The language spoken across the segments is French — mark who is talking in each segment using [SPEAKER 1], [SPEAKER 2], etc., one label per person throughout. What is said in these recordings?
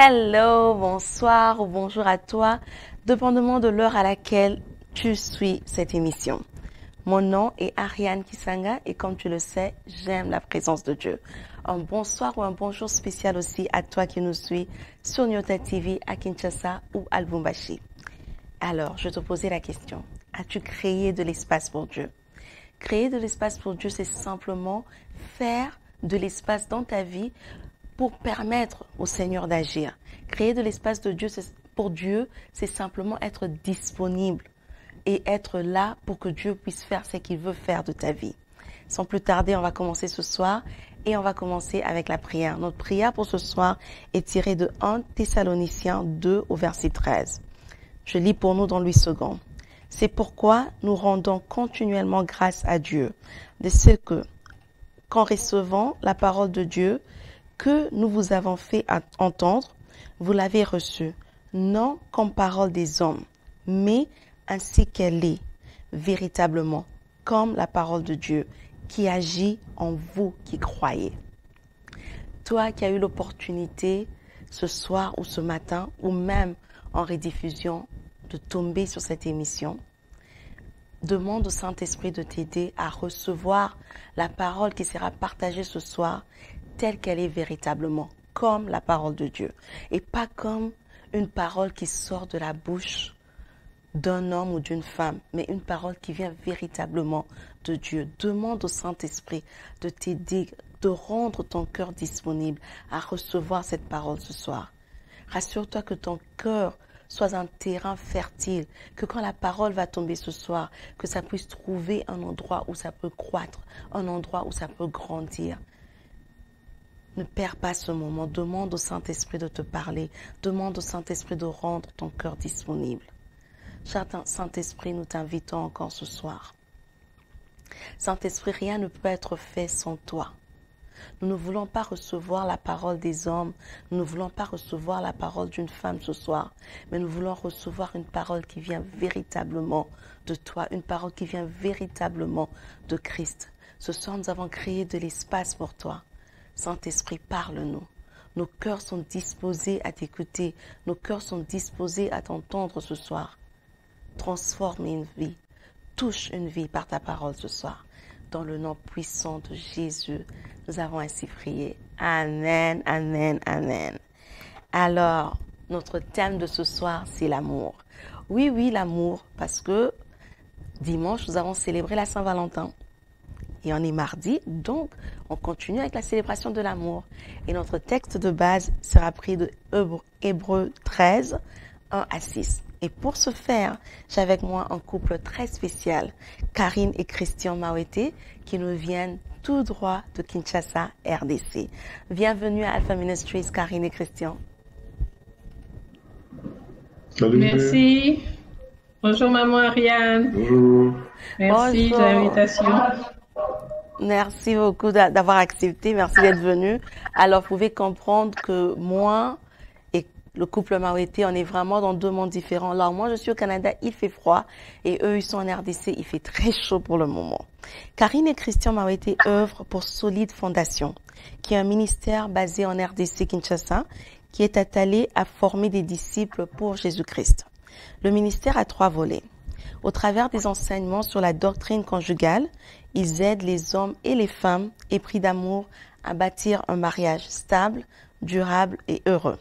[SPEAKER 1] Hello, bonsoir ou bonjour à toi, dépendamment de l'heure à laquelle tu suis cette émission. Mon nom est Ariane Kisanga et comme tu le sais, j'aime la présence de Dieu. Un bonsoir ou un bonjour spécial aussi à toi qui nous suis sur Nyota TV à Kinshasa ou à Lubumbashi. Alors, je te posais la question, as-tu créé de l'espace pour Dieu? Créer de l'espace pour Dieu, c'est simplement faire de l'espace dans ta vie pour permettre au Seigneur d'agir. Créer de l'espace de Dieu, pour Dieu, c'est simplement être disponible et être là pour que Dieu puisse faire ce qu'il veut faire de ta vie. Sans plus tarder, on va commencer ce soir et on va commencer avec la prière. Notre prière pour ce soir est tirée de 1 Thessaloniciens 2 au verset 13. Je lis pour nous dans Louis II. C'est pourquoi nous rendons continuellement grâce à Dieu de ce que, qu'en recevant la parole de Dieu que nous vous avons fait entendre, vous l'avez reçue, non comme parole des hommes, mais ainsi qu'elle est, véritablement, comme la parole de Dieu, qui agit en vous qui croyez. Toi qui as eu l'opportunité ce soir ou ce matin, ou même en rediffusion, de tomber sur cette émission, demande au Saint-Esprit de t'aider à recevoir la parole qui sera partagée ce soir telle qu'elle est véritablement, comme la parole de Dieu, et pas comme une parole qui sort de la bouche d'un homme ou d'une femme, mais une parole qui vient véritablement de Dieu. Demande au Saint-Esprit de t'aider, de rendre ton cœur disponible à recevoir cette parole ce soir. Rassure-toi que ton cœur soit un terrain fertile, que quand la parole va tomber ce soir, que ça puisse trouver un endroit où ça peut croître, un endroit où ça peut grandir. Ne perds pas ce moment. Demande au Saint-Esprit de te parler. Demande au Saint-Esprit de rendre ton cœur disponible. Cher Saint-Esprit, nous t'invitons encore ce soir. Saint-Esprit, rien ne peut être fait sans toi. Nous ne voulons pas recevoir la parole des hommes, nous ne voulons pas recevoir la parole d'une femme ce soir, mais nous voulons recevoir une parole qui vient véritablement de toi, une parole qui vient véritablement de Christ. Ce soir, nous avons créé de l'espace pour toi. Saint-Esprit, parle-nous. Nos cœurs sont disposés à t'écouter, nos cœurs sont disposés à t'entendre ce soir. Transforme une vie, touche une vie par ta parole ce soir. Dans le nom puissant de Jésus, nous avons ainsi prié. Amen, amen, amen. Alors, notre thème de ce soir, c'est l'amour. Oui, l'amour, parce que dimanche, nous avons célébré la Saint-Valentin. Et on est mardi, donc on continue avec la célébration de l'amour. Et notre texte de base sera pris de Hébreux 13, 1 à 6. Et pour ce faire, j'ai avec moi un couple très spécial, Karine et Christian Mawete, qui nous viennent tout droit de Kinshasa, RDC. Bienvenue à Alpha Ministries, Karine et Christian.
[SPEAKER 2] Salut.
[SPEAKER 3] Merci. Bonjour maman Ariane.
[SPEAKER 2] Bonjour.
[SPEAKER 3] Merci de l'invitation.
[SPEAKER 1] Merci beaucoup d'avoir accepté. Merci d'être venu. Alors, vous pouvez comprendre que moi et le couple Mawete, on est vraiment dans deux mondes différents. Alors, moi, je suis au Canada, il fait froid. Et eux, ils sont en RDC, il fait très chaud pour le moment. Karine et Christian Mawete œuvrent pour Solide Fondation, qui est un ministère basé en RDC Kinshasa, qui est attelé à former des disciples pour Jésus-Christ. Le ministère a 3 volets. Au travers des enseignements sur la doctrine conjugale, ils aident les hommes et les femmes épris d'amour à bâtir un mariage stable, durable et heureux.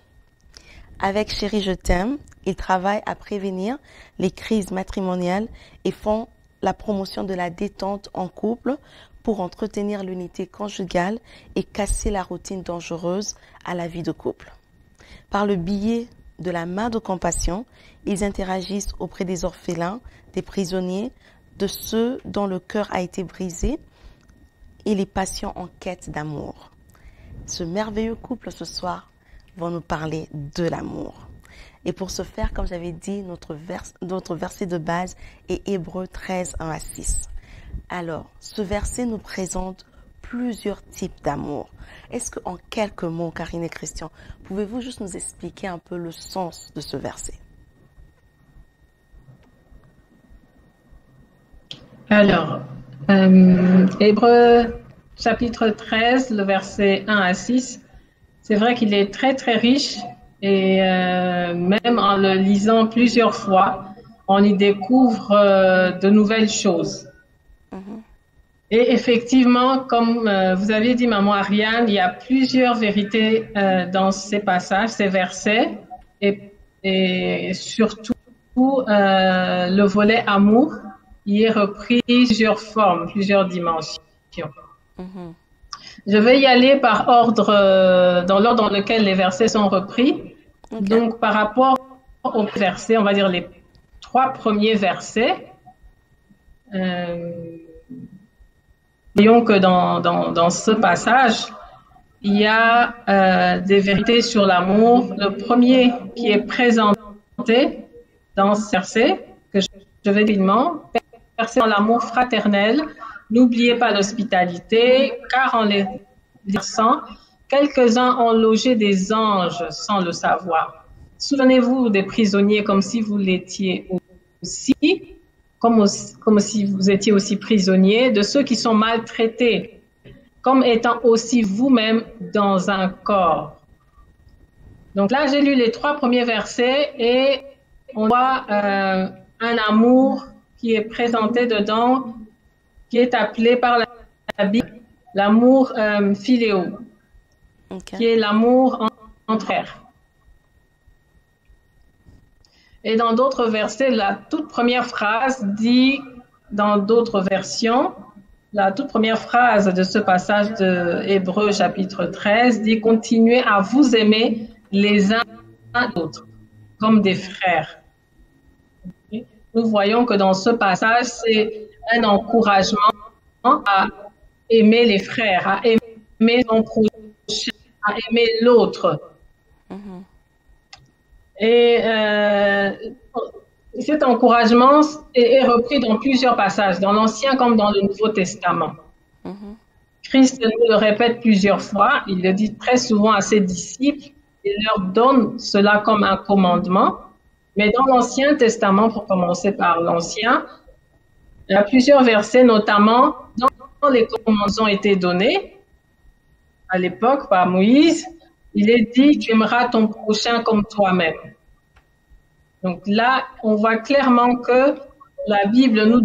[SPEAKER 1] Avec Chérie, je t'aime, ils travaillent à prévenir les crises matrimoniales et font la promotion de la détente en couple pour entretenir l'unité conjugale et casser la routine dangereuse à la vie de couple. Par le biais de la main de compassion, ils interagissent auprès des orphelins, des prisonniers, de ceux dont le cœur a été brisé et les patients en quête d'amour. Ce merveilleux couple ce soir va nous parler de l'amour. Et pour ce faire, comme j'avais dit, notre verset de base est Hébreux 13, 1 à 6. Alors, ce verset nous présente plusieurs types d'amour. Est-ce qu'en quelques mots, Karine et Christian, pouvez-vous juste nous expliquer un peu le sens de ce verset?
[SPEAKER 3] Alors, Hébreux chapitre 13, le verset 1 à 6, c'est vrai qu'il est très très riche et même en le lisant plusieurs fois, on y découvre de nouvelles choses. Et effectivement, comme vous aviez dit, maman Ariane, il y a plusieurs vérités dans ces passages, ces versets, et surtout le volet amour, il est repris plusieurs formes, plusieurs dimensions. Je vais y aller par ordre, dans l'ordre dans lequel les versets sont repris.
[SPEAKER 1] Ok.
[SPEAKER 3] Donc, par rapport aux versets, on va dire les 3 premiers versets, voyons que dans ce passage, il y a des vérités sur l'amour. Le premier qui est présenté dans ce verset, que je vais rapidement, verset dans l'amour fraternel. N'oubliez pas l'hospitalité, car en les versant, quelques-uns ont logé des anges sans le savoir. Souvenez-vous des prisonniers comme si vous l'étiez aussi, comme si vous étiez aussi prisonniers, de ceux qui sont maltraités, comme étant aussi vous-même dans un corps. Donc là, j'ai lu les 3 premiers versets et on voit un amour qui est présenté dedans, qui est appelé par la Bible l'amour philéo, qui est l'amour entre frères. Et dans d'autres versets, la toute première phrase dit, dans d'autres versions, la toute première phrase de ce passage de Hébreux chapitre 13 dit « Continuez à vous aimer les uns les autres, comme des frères ». Nous voyons que dans ce passage, c'est un encouragement à aimer les frères, à aimer son prochain, à aimer l'autre. Et cet encouragement est repris dans plusieurs passages, dans l'Ancien comme dans le Nouveau Testament. Christ nous le répète plusieurs fois, il le dit très souvent à ses disciples, il leur donne cela comme un commandement. Mais dans l'Ancien Testament, pour commencer par l'Ancien, il y a plusieurs versets, notamment dans les commandements ont été donnés à l'époque par Moïse. Il est dit, tu aimeras ton prochain comme toi-même. Donc là, on voit clairement que la Bible nous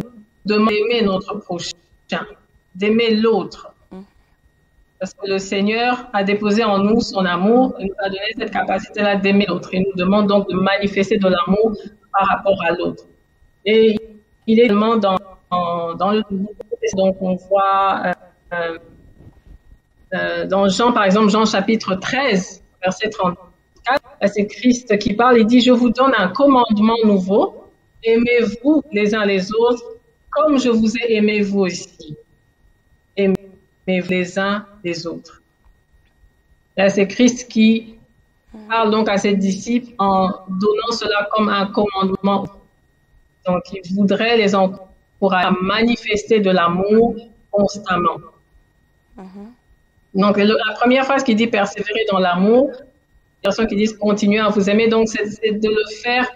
[SPEAKER 3] demande d'aimer notre prochain, d'aimer l'autre. Parce que le Seigneur a déposé en nous son amour, il nous a donné cette capacité-là d'aimer l'autre. Il nous demande donc de manifester de l'amour par rapport à l'autre. Et il est également dans le Nouveau Testament, donc on voit dans Jean, par exemple, Jean chapitre 13, verset 34, c'est Christ qui parle, il dit « Je vous donne un commandement nouveau, aimez-vous les uns les autres comme je vous ai aimé vous aussi. Aimez-vous les uns les autres. » Là, c'est Christ qui parle donc à ses disciples en donnant cela comme un commandement. Donc, il voudrait les encourager à manifester de l'amour constamment. Donc, la première phrase qui dit persévérer dans l'amour, les personnes qui disent continuer à vous aimer, donc c'est de le faire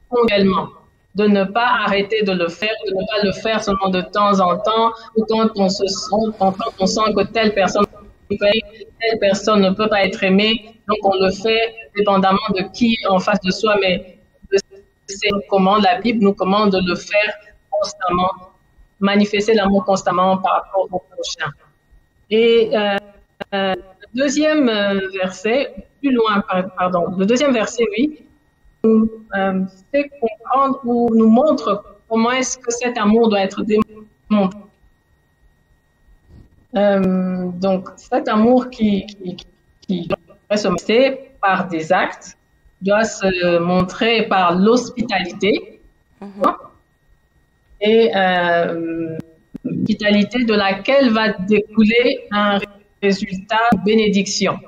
[SPEAKER 3] continuellement, de ne pas arrêter de le faire, de ne pas le faire seulement de temps en temps, ou quand on sent que telle personne ne peut pas être aimée, donc on le fait dépendamment de qui est en face de soi, mais la Bible nous commande de le faire constamment, manifester l'amour constamment par rapport au prochain. Et le deuxième verset, plus loin, pardon, le deuxième verset, oui, nous fait comprendre ou nous montre comment est-ce que cet amour doit être démontré. Donc, cet amour qui doit se montrer par des actes, doit se montrer par l'hospitalité, et l'hospitalité de laquelle va découler un résultat de bénédiction.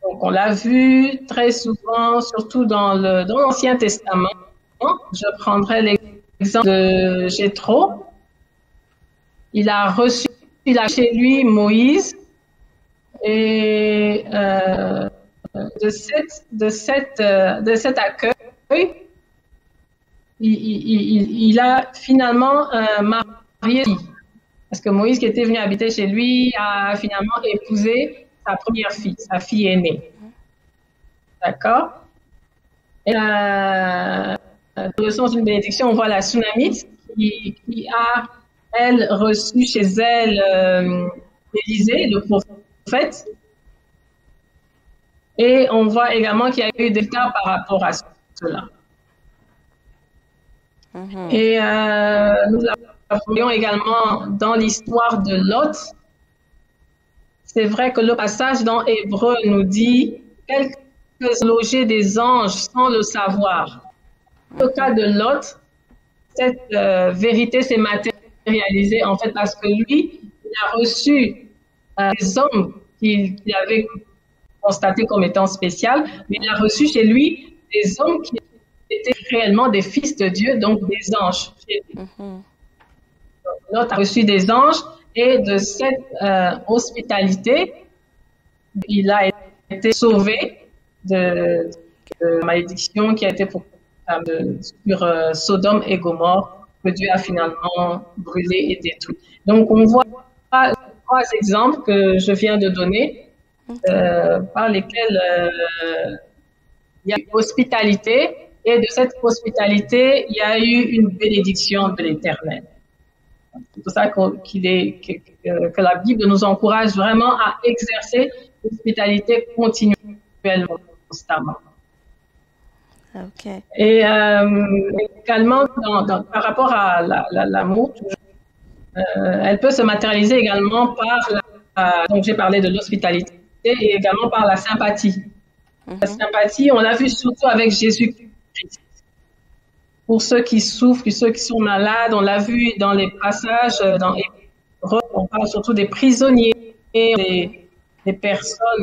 [SPEAKER 3] Donc, on l'a vu très souvent, surtout dans l'Ancien Testament. Je prendrai l'exemple de Jéthro. Il a chez lui Moïse, et de cet accueil, il a finalement marié, parce que Moïse qui était venu habiter chez lui a finalement épousé sa première fille, sa fille aînée. D'accord? Et dans le sens d'une bénédiction, on voit la Sunamite qui a, elle, reçu chez elle Élisée, le prophète. Et on voit également qu'il y a eu des cas par rapport à cela. Et nous la voyons également dans l'histoire de Lot. C'est vrai que le passage dans Hébreu nous dit « Quelques loger des anges sans le savoir ». Au cas de Lot, cette vérité s'est matérialisée en fait parce que lui, il a reçu des hommes qu'il avait constatés comme étant spéciaux, mais il a reçu chez lui des hommes qui étaient réellement des fils de Dieu, donc des anges. Lot a reçu des anges et de cette hospitalité, il a été sauvé de la malédiction qui a été sur Sodome et Gomorrhe, que Dieu a finalement brûlé et détruit. Donc, on voit trois exemples que je viens de donner, par lesquels il y a eu hospitalité, et de cette hospitalité, il y a eu une bénédiction de l'Éternel. C'est pour ça que la Bible nous encourage vraiment à exercer l'hospitalité continuellement, constamment.
[SPEAKER 1] Okay.
[SPEAKER 3] Et également, par rapport à l'amour, elle peut se matérialiser également par, donc j'ai parlé de l'hospitalité, et également par la sympathie. La sympathie, on l'a vu surtout avec Jésus-Christ. Pour ceux qui souffrent, ceux qui sont malades, on l'a vu dans les passages, on parle surtout des prisonniers, des personnes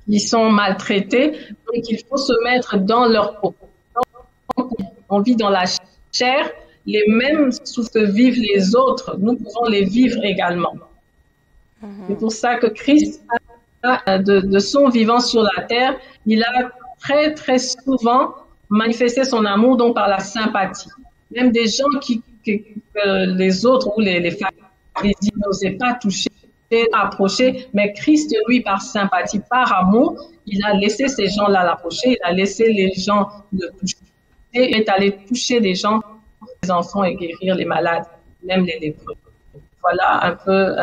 [SPEAKER 3] qui sont maltraitées, donc il faut se mettre dans leur peau. On vit dans la chair, les mêmes souffres que vivent les autres, nous pouvons les vivre également. C'est pour ça que Christ, de son vivant sur la terre, il a très très souvent manifesté son amour donc par la sympathie. Même des gens que les autres ou les pharisiens n'osaient pas toucher, approcher, mais Christ, lui, par sympathie, par amour, il a laissé ces gens-là l'approcher, il a laissé les gens le toucher, et est allé toucher des gens, les enfants, et guérir les malades, même les lépreux. Voilà un peu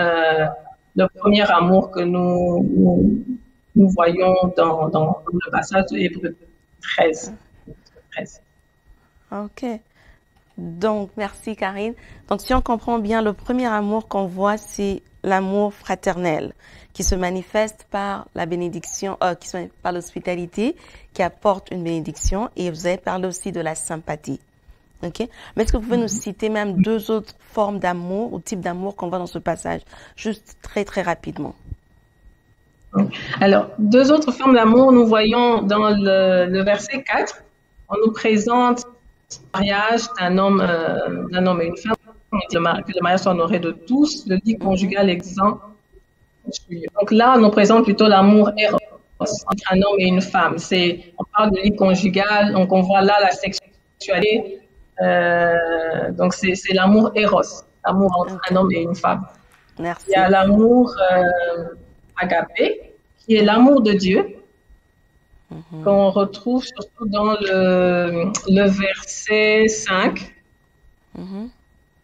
[SPEAKER 3] le premier amour que nous voyons dans le passage de Hébreux 13.
[SPEAKER 1] Ok. Donc, merci Karine. Donc, si on comprend bien, le premier amour qu'on voit, c'est l'amour fraternel qui se manifeste par la bénédiction, par l'hospitalité qui apporte une bénédiction, et vous avez parlé aussi de la sympathie. Ok. Mais est-ce que vous pouvez nous citer même deux autres formes d'amour ou types d'amour qu'on voit dans ce passage, juste très très rapidement?
[SPEAKER 3] Alors, deux autres formes d'amour, nous voyons dans le verset 4, on nous présente le mariage d'un homme et une femme, que le mariage soit honoré de tous, le lit conjugal exempt. Donc là, on nous présente plutôt l'amour éros entre un homme et une femme. On parle de lit conjugal, donc on voit là la sexualité. Donc c'est l'amour éros, l'amour entre un homme et une femme.
[SPEAKER 1] Merci.
[SPEAKER 3] Il y a l'amour agapé, qui est l'amour de Dieu, qu'on retrouve surtout dans le verset 5.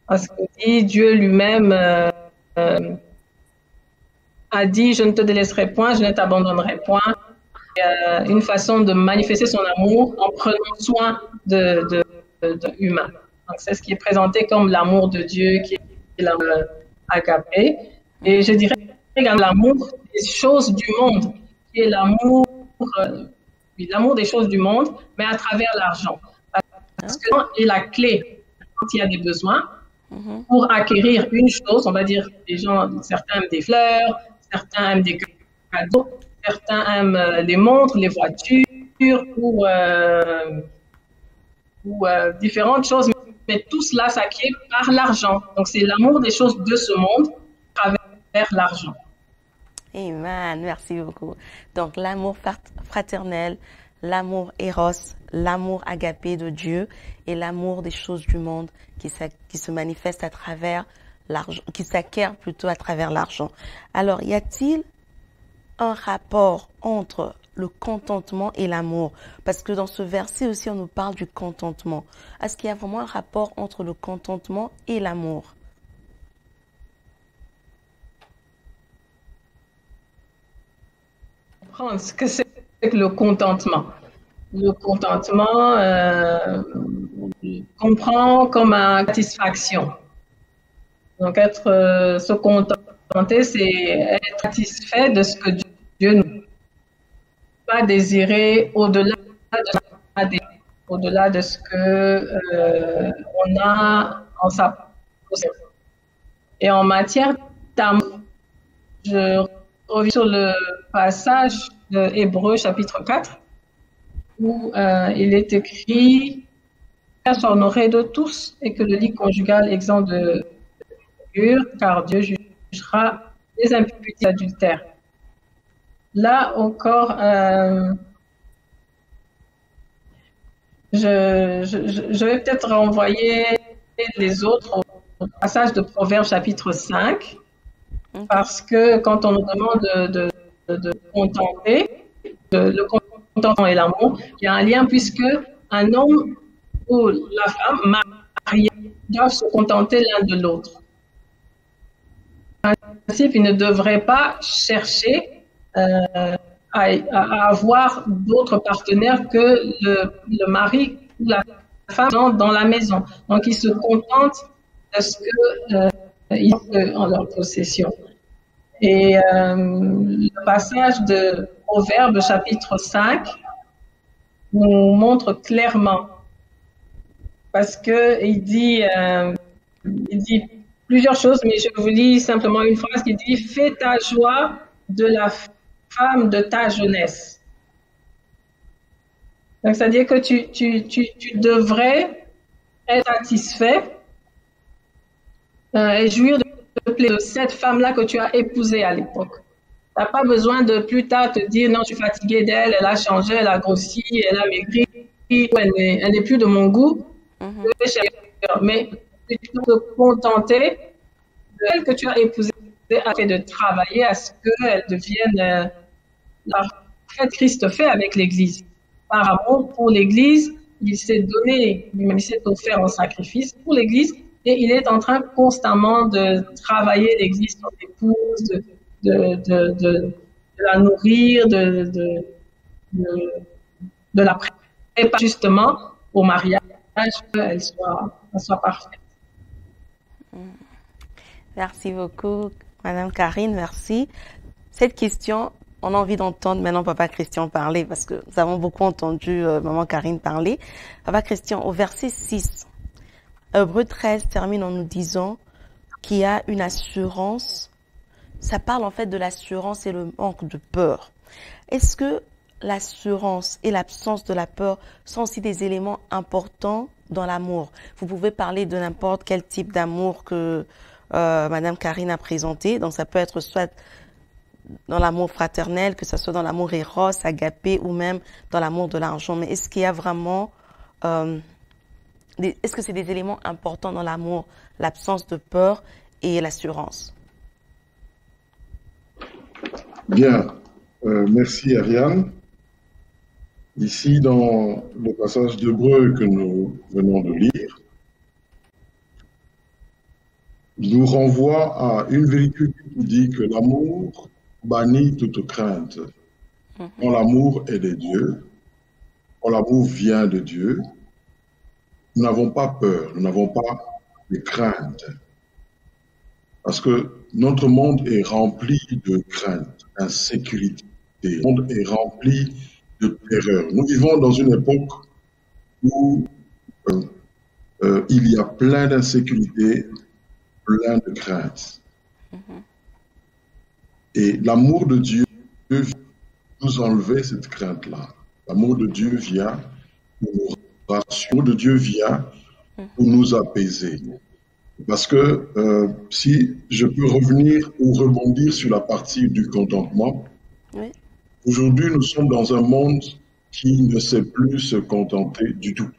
[SPEAKER 3] Parce que dit, Dieu lui-même a dit, je ne te délaisserai point, je ne t'abandonnerai point. Une façon de manifester son amour en prenant soin de humains. Donc c'est ce qui est présenté comme l'amour de Dieu, qui est l'amour agapé. Et je dirais également l'amour des choses du monde, qui est l'amour des choses du monde, mais à travers l'argent. Parce que c'est la clé quand il y a des besoins pour acquérir une chose. On va dire, certains aiment des fleurs, certains aiment des cadeaux, certains aiment les montres, les voitures ou différentes choses, mais tout cela s'acquiert par l'argent. Donc c'est l'amour des choses de ce monde à travers l'argent.
[SPEAKER 1] Amen, merci beaucoup. Donc l'amour fraternel, l'amour éros, l'amour agapé de Dieu et l'amour des choses du monde qui se manifeste à travers l'argent, qui s'acquiert plutôt à travers l'argent. Alors, y a-t-il un rapport entre le contentement et l'amour? Parce que dans ce verset aussi, on nous parle du contentement. Est-ce qu'il y a vraiment un rapport entre le contentement et l'amour?
[SPEAKER 3] Comprendre ce que c'est que le contentement. Le contentement comprend comme une satisfaction. Donc, se contenter, c'est être satisfait de ce que Dieu nous pas désirer au-delà de ce que on a en sa possession. Et en matière d'amour, je reviens sur le passage de Hébreux chapitre 4 où il est écrit « Soit honoré de tous et que le lit conjugal exempt de figure, car Dieu jugera les impudités adultères. » Là encore, je vais peut-être renvoyer les autres au passage de Proverbes chapitre 5, parce que quand on nous demande de contenter, le contentement et l'amour, il y a un lien puisque un homme ou la femme mariés doivent se contenter l'un de l'autre. En principe, ils ne devraient pas chercher à avoir d'autres partenaires que le mari ou la femme dans la maison. Donc, ils se contentent de ce qu'ils ont en leur possession. Et le passage de Proverbes chapitre 5 nous montre clairement, parce que il dit plusieurs choses, mais je vous lis simplement une phrase qui dit « Fais ta joie de la femme de ta jeunesse ». Donc, c'est-à-dire que tu devrais être satisfait et jouir de cette femme-là que tu as épousée à l'époque. Tu n'as pas besoin de plus tard te dire « Non, je suis fatiguée d'elle, elle a changé, elle a grossi, elle a maigri, elle n'est plus de mon goût. » Mais tu peux te contenter de celle que tu as épousée afin de travailler à ce qu'elle devienne la fête que Christ fait avec l'Église. Par amour pour l'Église, il s'est donné, il s'est offert en sacrifice pour l'Église et il est en train constamment de travailler l'Église, son épouse, de la nourrir, de la préparer justement au mariage, qu'elle soit parfaite.
[SPEAKER 1] Merci beaucoup, Madame Karine, merci. Cette question, on a envie d'entendre maintenant Papa Christian parler parce que nous avons beaucoup entendu Maman Karine parler. Papa Christian, au verset 6, Hébreux 13 termine en nous disant qu'il y a une assurance. Ça parle en fait de l'assurance et le manque de peur. Est-ce que l'assurance et l'absence de la peur sont aussi des éléments importants dans l'amour? Vous pouvez parler de n'importe quel type d'amour que Madame Karine a présenté. Donc ça peut être soit dans l'amour fraternel, que ce soit dans l'amour éros, agapé ou même dans l'amour de l'argent. Mais est-ce qu'il y a vraiment, est-ce que c'est des éléments importants dans l'amour, l'absence de peur et l'assurance?
[SPEAKER 2] Bien, merci Ariane. Ici, dans le passage d'Hébreux que nous venons de lire, il nous renvoie à une vérité qui dit que l'amour bannit toute crainte. Quand l'amour est de Dieu, quand l'amour vient de Dieu, nous n'avons pas peur, nous n'avons pas de crainte. Parce que notre monde est rempli de crainte, d'insécurité. Le monde est rempli de terreur. Nous vivons dans une époque où il y a plein d'insécurité, plein de craintes. Et l'amour de Dieu vient nous enlever cette crainte-là. L'amour de Dieu vient pour nous rassurer. L'amour de Dieu vient pour nous apaiser. Parce que si je peux revenir ou rebondir sur la partie du contentement, oui. Aujourd'hui nous sommes dans un monde qui ne sait plus se contenter du tout.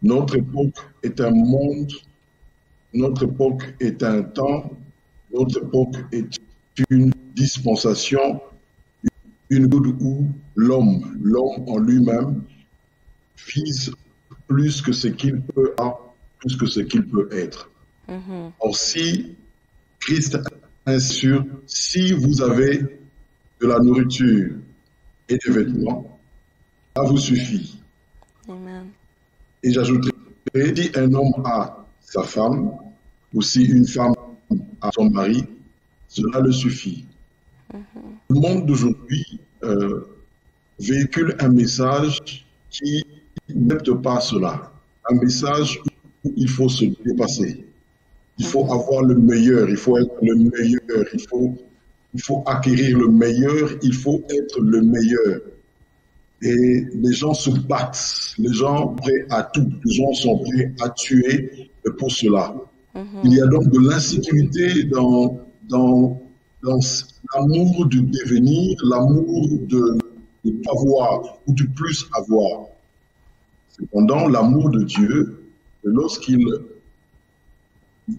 [SPEAKER 2] Notre époque est un monde, notre époque est un temps, notre époque est une dispensation, une période où l'homme en lui-même vise plus que ce qu'il peut avoir, plus que ce qu'il peut être. Or, si Christ assure, si vous avez de la nourriture et des vêtements, ça vous suffit.
[SPEAKER 1] Amen.
[SPEAKER 2] Et j'ajouterai, si un homme a sa femme, ou si une femme a son mari, cela le suffit. Le monde d'aujourd'hui véhicule un message qui n'accepte pas cela. Un message où il faut se dépasser. Il faut avoir le meilleur, il faut être le meilleur, il faut acquérir le meilleur, il faut être le meilleur. Et les gens se battent, les gens sont prêts à tout, les gens sont prêts à tuer pour cela. Il y a donc de l'insécurité dans l'amour du devenir, l'amour de avoir ou de plus avoir. Cependant, l'amour de Dieu, lorsqu'il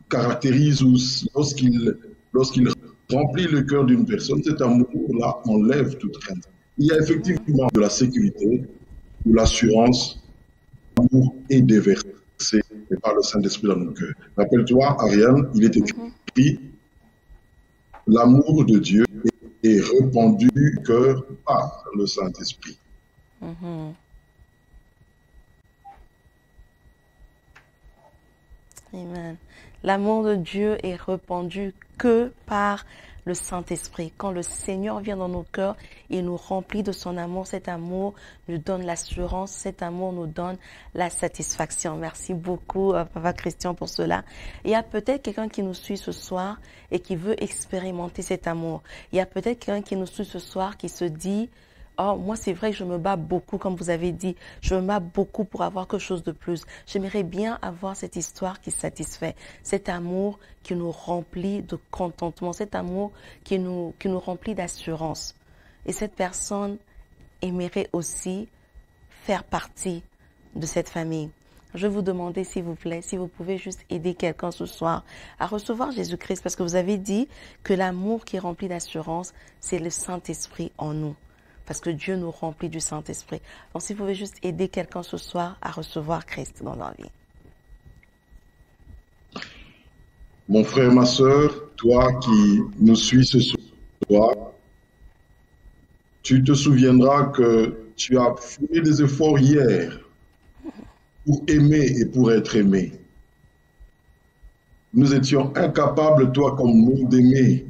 [SPEAKER 2] caractérise ou lorsqu'il remplit le cœur d'une personne, cet amour-là enlève toute crainte. Il y a effectivement de la sécurité, de l'assurance, l'amour est déversé par le Saint-Esprit dans nos cœurs. Rappelle-toi, Ariane, il est écrit l'amour de Dieu est répandu au cœur par le Saint-Esprit.
[SPEAKER 1] Amen. L'amour de Dieu est répandu que par le Saint-Esprit. Quand le Seigneur vient dans nos cœurs, il nous remplit de son amour. Cet amour nous donne l'assurance. Cet amour nous donne la satisfaction. Merci beaucoup, Papa Christian, pour cela. Il y a peut-être quelqu'un qui nous suit ce soir et qui veut expérimenter cet amour. Il y a peut-être quelqu'un qui nous suit ce soir qui se dit: oh, moi, c'est vrai que je me bats beaucoup, comme vous avez dit. Je me bats beaucoup pour avoir quelque chose de plus. J'aimerais bien avoir cette histoire qui satisfait. Cet amour qui nous remplit de contentement. Cet amour qui nous remplit d'assurance. Et cette personne aimerait aussi faire partie de cette famille. Je vais vous demander, s'il vous plaît, si vous pouvez juste aider quelqu'un ce soir à recevoir Jésus-Christ. Parce que vous avez dit que l'amour qui est rempli d'assurance, c'est le Saint-Esprit en nous. Parce que Dieu nous remplit du Saint-Esprit. Donc, si vous pouvez juste aider quelqu'un ce soir à recevoir Christ dans leur vie.
[SPEAKER 2] Mon frère, ma sœur, toi qui nous suis ce soir, tu te souviendras que tu as fait des efforts hier pour aimer et pour être aimé. Nous étions incapables, toi comme nous, d'aimer,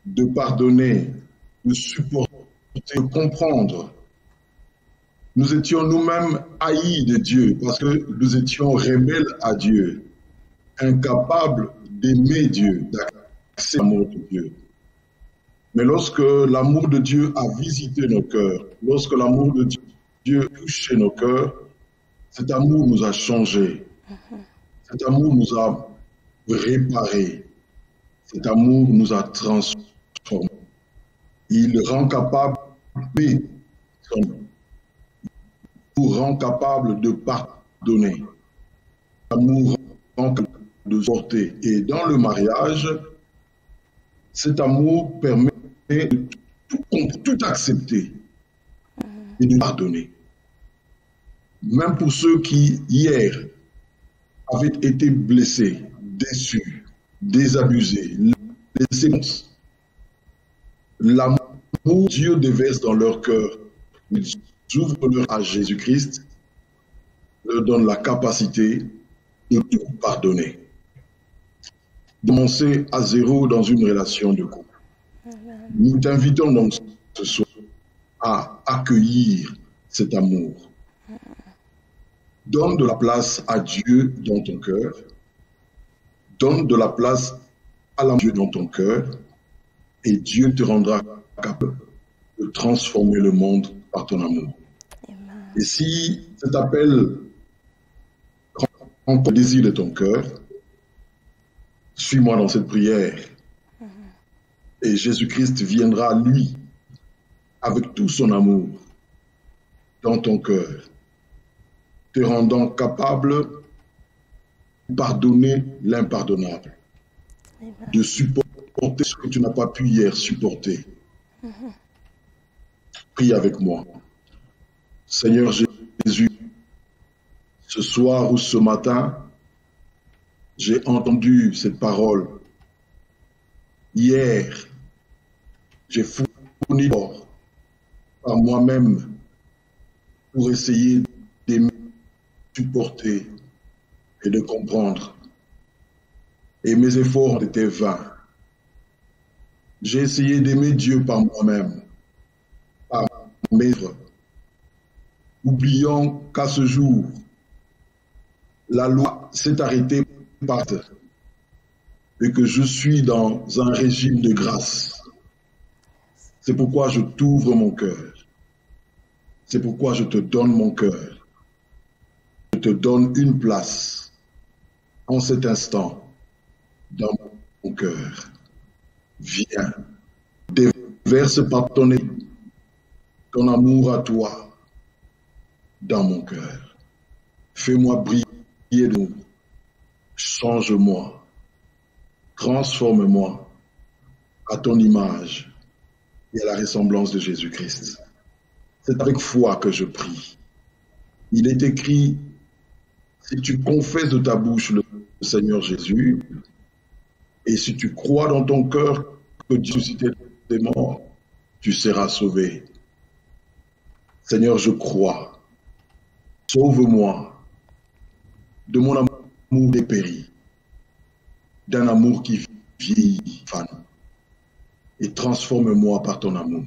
[SPEAKER 2] de pardonner, de supporter, de comprendre. Nous étions nous-mêmes haïs de Dieu parce que nous étions rebelles à Dieu, incapables d'aimer Dieu, d'accepter l'amour de Dieu. Mais lorsque l'amour de Dieu a visité nos cœurs, lorsque l'amour de Dieu a touché nos cœurs, cet amour nous a changés. Cet amour nous a réparés. Cet amour nous a transformés. Il rend capable de pardonner. L'amour rend capable de porter. Et dans le mariage, cet amour permet de tout accepter et de pardonner. Même pour ceux qui, hier, avaient été blessés, déçus, désabusés, laissés. L'amour que Dieu déverse dans leur cœur, ils ouvrent leur à Jésus-Christ, leur donne la capacité de tout pardonner. De commencer à zéro dans une relation de couple. Nous t'invitons donc ce soir à accueillir cet amour. Donne de la place à Dieu dans ton cœur. Donne de la place à l'amour de Dieu dans ton cœur. Et Dieu te rendra capable de transformer le monde par ton amour.
[SPEAKER 1] Amen.
[SPEAKER 2] Et si cet appel prend le désir de ton cœur, suis-moi dans cette prière. Et Jésus-Christ viendra, lui, avec tout son amour, dans ton cœur, te rendant capable de pardonner l'impardonnable, de supporter supporter ce que tu n'as pas pu hier supporter. Prie avec moi. Seigneur Jésus, ce soir ou ce matin, j'ai entendu cette parole. Hier, j'ai fourni l'or par moi-même pour essayer d'aimer, supporter et de comprendre. Et mes efforts ont été vains. J'ai essayé d'aimer Dieu par moi-même, par mes œuvres, oubliant qu'à ce jour, la loi s'est arrêtée par et que je suis dans un régime de grâce. C'est pourquoi je t'ouvre mon cœur. C'est pourquoi je te donne mon cœur. Je te donne une place en cet instant dans mon cœur. Viens, déverse par ton amour à toi dans mon cœur. Fais-moi briller de nous. Change-moi. Transforme-moi à ton image et à la ressemblance de Jésus-Christ. C'est avec foi que je prie. Il est écrit, si tu confesses de ta bouche le Seigneur Jésus, et si tu crois dans ton cœur que Dieu ressuscité des morts, tu seras sauvé. Seigneur, je crois. Sauve-moi de mon amour dépéri, d'un amour qui vieillit, et transforme-moi par ton amour.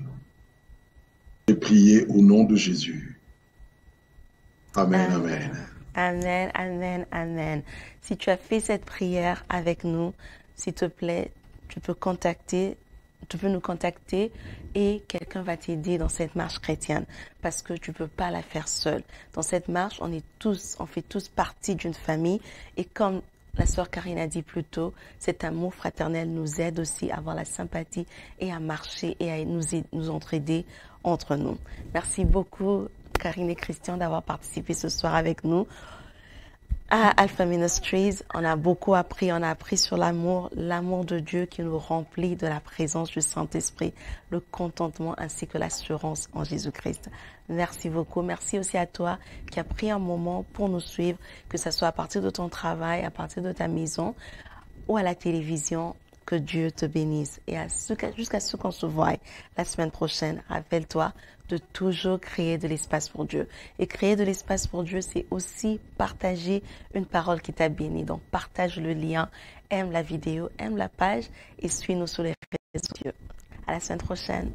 [SPEAKER 2] J'ai prié au nom de Jésus. Amen, amen.
[SPEAKER 1] Amen, amen, amen. Si tu as fait cette prière avec nous, s'il te plaît, tu peux nous contacter et quelqu'un va t'aider dans cette marche chrétienne parce que tu peux pas la faire seule. Dans cette marche, on fait tous partie d'une famille et comme la sœur Karine a dit plus tôt, cet amour fraternel nous aide aussi à avoir la sympathie et à marcher et à nous entraider entre nous. Merci beaucoup Karine et Christian d'avoir participé ce soir avec nous. À Alpha Ministries, on a beaucoup appris. On a appris sur l'amour de Dieu qui nous remplit de la présence du Saint-Esprit, le contentement ainsi que l'assurance en Jésus-Christ. Merci beaucoup. Merci aussi à toi qui as pris un moment pour nous suivre, que ce soit à partir de ton travail, à partir de ta maison ou à la télévision. Que Dieu te bénisse. Et jusqu'à ce qu'on se voie la semaine prochaine, rappelle-toi de toujours créer de l'espace pour Dieu. Et créer de l'espace pour Dieu, c'est aussi partager une parole qui t'a béni. Donc, partage le lien, aime la vidéo, aime la page et suis-nous sur les réseaux sociaux. À la semaine prochaine.